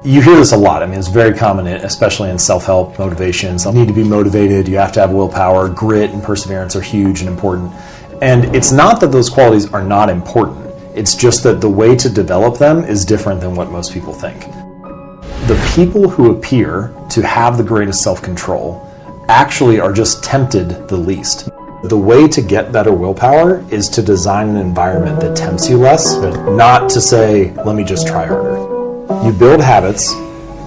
You hear this a lot. I mean, it's very common, especially in self-help motivations. You need to be motivated, you have to have willpower, grit and perseverance are huge and important. And it's not that those qualities are not important. It's just that the way to develop them is different than what most people think. The people who appear to have the greatest self-control actually are just tempted the least. The way to get better willpower is to design an environment that tempts you less, not to say, let me just try harder. You build habits,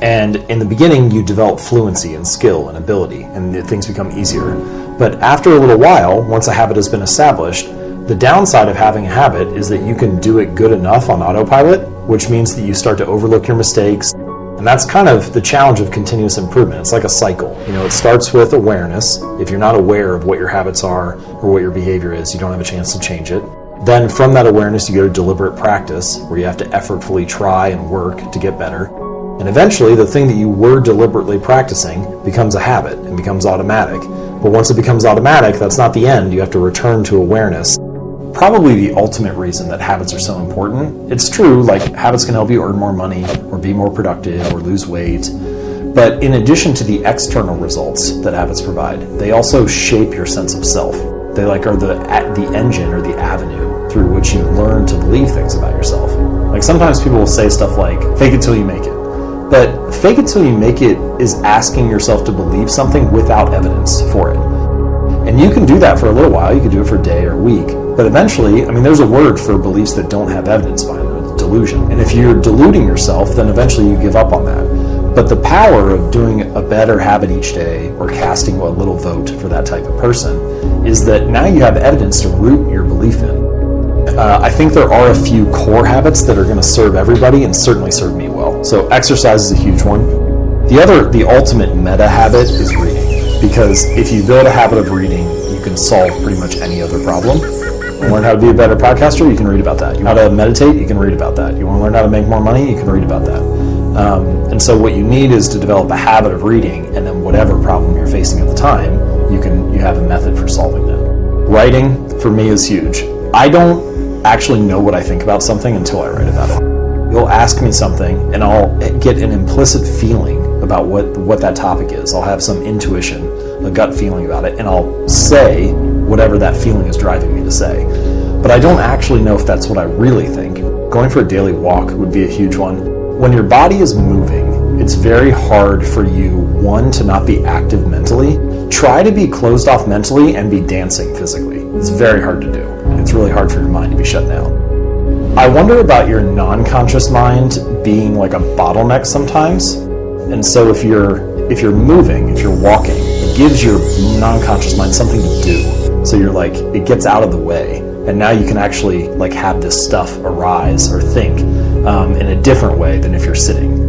and in the beginning you develop fluency and skill and ability, and things become easier. But after a little while, once a habit has been established, the downside of having a habit is that you can do it good enough on autopilot, which means that you start to overlook your mistakes. And that's kind of the challenge of continuous improvement. It's like a cycle. You know, it starts with awareness. If you're not aware of what your habits are or what your behavior is, you don't have a chance to change it. Then from that awareness, you go to deliberate practice, where you have to effortfully try and work to get better. And eventually, the thing that you were deliberately practicing becomes a habit and becomes automatic. But once it becomes automatic, that's not the end. You have to return to awareness. Probably the ultimate reason that habits are so important. It's true, like habits can help you earn more money or be more productive or lose weight. But in addition to the external results that habits provide, they also shape your sense of self. They are the engine or the avenue through which you learn to believe things about yourself. Like sometimes people will say stuff like, fake it till you make it. But fake it till you make it is asking yourself to believe something without evidence for it. And you can do that for a little while. You can do it for a day or a week. But eventually, I mean, there's a word for beliefs that don't have evidence behind them. It's delusion. And if you're deluding yourself, then eventually you give up on that. But the power of doing a better habit each day or casting a little vote for that type of person is that now you have evidence to root your belief in. I think there are a few core habits that are going to serve everybody and certainly serve me well. So exercise is a huge one. The ultimate meta habit is reading. Because if you build a habit of reading, you can solve pretty much any other problem. You learn how to be a better podcaster, you can read about that. You want to meditate, you can read about that. You want to learn how to make more money, you can read about that. And so what you need is to develop a habit of reading, and then whatever problem you're facing at the time, you have a method for solving that. Writing, for me, is huge. I don't actually know what I think about something until I write about it. You'll ask me something, and I'll get an implicit feeling about what that topic is. I'll have some intuition, a gut feeling about it, and I'll say whatever that feeling is driving me to say. But I don't actually know if that's what I really think. Going for a daily walk would be a huge one. When your body is moving, it's very hard for you, one, to not be active mentally. Try to be closed off mentally and be dancing physically. It's very hard to do. It's really hard for your mind to be shut down. I wonder about your non-conscious mind being like a bottleneck sometimes. And so if you're moving, if you're walking, it gives your non-conscious mind something to do. So you're like, it gets out of the way. And now you can actually like have this stuff arise or think in a different way than if you're sitting.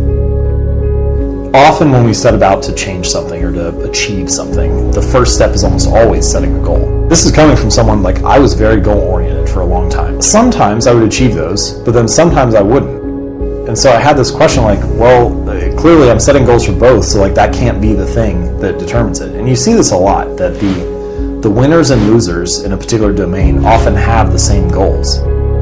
Often when we set about to change something or to achieve something, the first step is almost always setting a goal. This is coming from someone like I was very goal-oriented for a long time. Sometimes I would achieve those, but then sometimes I wouldn't. And so I had this question like, well, clearly I'm setting goals for both, so like that can't be the thing that determines it. And you see this a lot, that the winners and losers in a particular domain often have the same goals.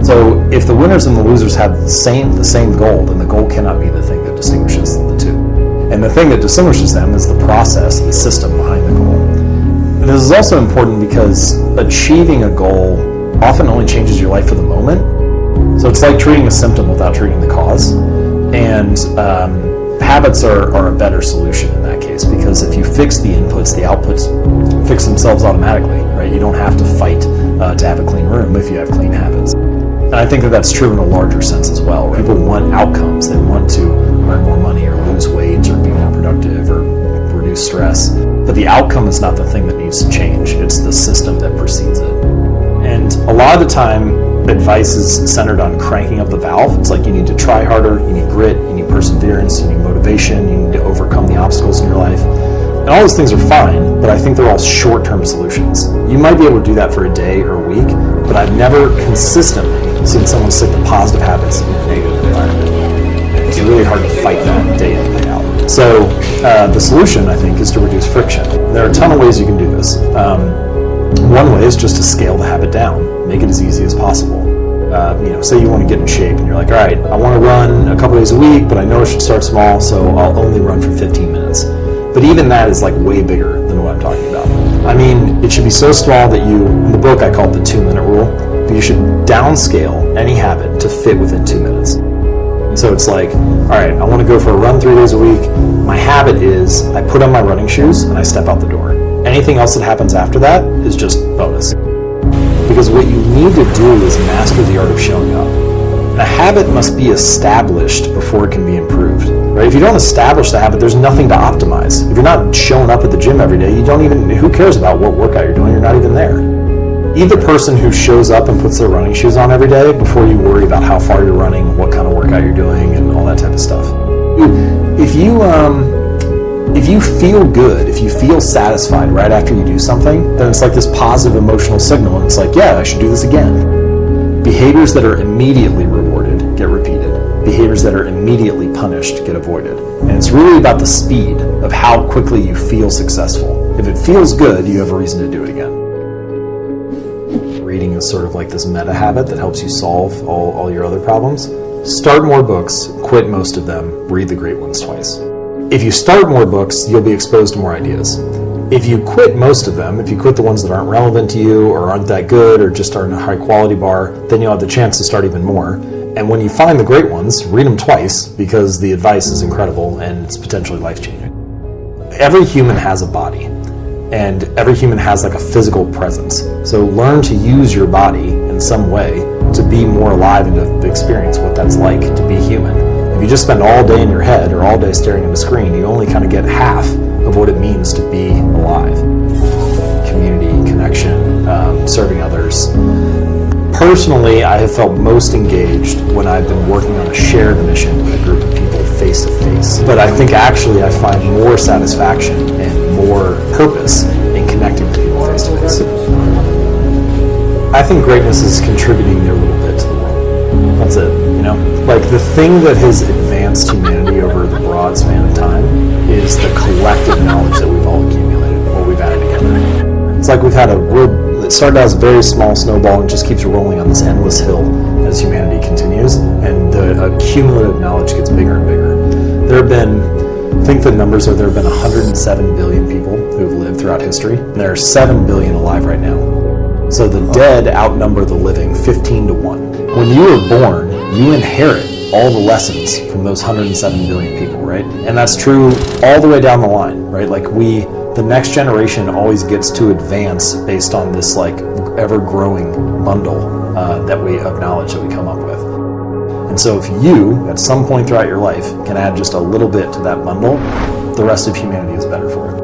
So if the winners and the losers have the same goal, then the goal cannot be the thing that distinguishes the two. And the thing that distinguishes them is the process, the system behind the goal. And this is also important because achieving a goal often only changes your life for the moment. So it's like treating a symptom without treating the cause. And habits are a better solution in that case, because if you fix the inputs, the outputs fix themselves automatically, right? You don't have to fight to have a clean room if you have clean habits. And I think that that's true in a larger sense as well. People want outcomes. They want to earn more money or lose weight or be more productive or reduce stress. But the outcome is not the thing that needs to change. It's the system that precedes it. And a lot of the time, advice is centered on cranking up the valve. It's like you need to try harder, you need grit, you need perseverance, you need motivation, you need to overcome the obstacles in your life. And all those things are fine, but I think they're all short-term solutions. You might be able to do that for a day or a week, but I've never consistently seen someone stick to positive habits in a negative environment. It's really hard to fight that day in and day out. So the solution, I think, is to reduce friction. There are a ton of ways you can do this. One way is just to scale the habit down, make it as easy as possible. Say you want to get in shape and you're like, all right, I want to run a couple days a week, but I know I should start small, so I'll only run for 15 minutes. But even that is like way bigger than what I'm talking about. I mean, it should be so small that in the book I call it the 2-minute rule, but you should downscale any habit to fit within 2 minutes. So it's like, all right, I want to go for a run 3 days a week. My habit is I put on my running shoes and I step out the door. Anything else that happens after that is just bonus. Because what you need to do is master the art of showing up. And a habit must be established before it can be improved. Right? If you don't establish the habit, there's nothing to optimize. If you're not showing up at the gym every day, who cares about what workout you're doing? You're not even there. Be the person who shows up and puts their running shoes on every day before you worry about how far you're running, what kind of workout you're doing, and all that type of stuff. If you feel good, if you feel satisfied right after you do something, then it's like this positive emotional signal, and it's like, yeah, I should do this again. Behaviors that are immediately rewarded get repeated. Behaviors that are immediately punished get avoided. And it's really about the speed of how quickly you feel successful. If it feels good, you have a reason to do it again. Reading is sort of like this meta habit that helps you solve all your other problems. Start more books, quit most of them, read the great ones twice. If you start more books, you'll be exposed to more ideas. If you quit most of them, if you quit the ones that aren't relevant to you or aren't that good or just aren't a high quality bar, then you'll have the chance to start even more. And when you find the great ones, read them twice because the advice is incredible and it's potentially life-changing. Every human has a body, and every human has like a physical presence. So learn to use your body in some way to be more alive and to experience what that's like to be human. If you just spend all day in your head or all day staring at a screen, you only kind of get half of what it means to be alive. Community, connection, serving others. Personally, I have felt most engaged when I've been working on a shared mission with a group of people face to face. But I think actually I find more satisfaction and more purpose in connecting with people face to face. I think greatness is contributing their little bit to the world. That's it, Like the thing that has advanced humanity over the broad span of time is the collective knowledge that we've all accumulated, what we've added together. It's like it started as a very small snowball and just keeps rolling on this endless hill as humanity continues, and the cumulative knowledge gets bigger and bigger. There have been 107 billion people who have lived throughout history, and there are 7 billion alive right now. So the dead outnumber the living 15-1. When you are born, you inherit all the lessons from those 107 billion people, right? And that's true all the way down the line, right? Like the next generation always gets to advance based on this like ever-growing bundle of knowledge that we come up with. And so if you, at some point throughout your life, can add just a little bit to that bundle, the rest of humanity is better for it.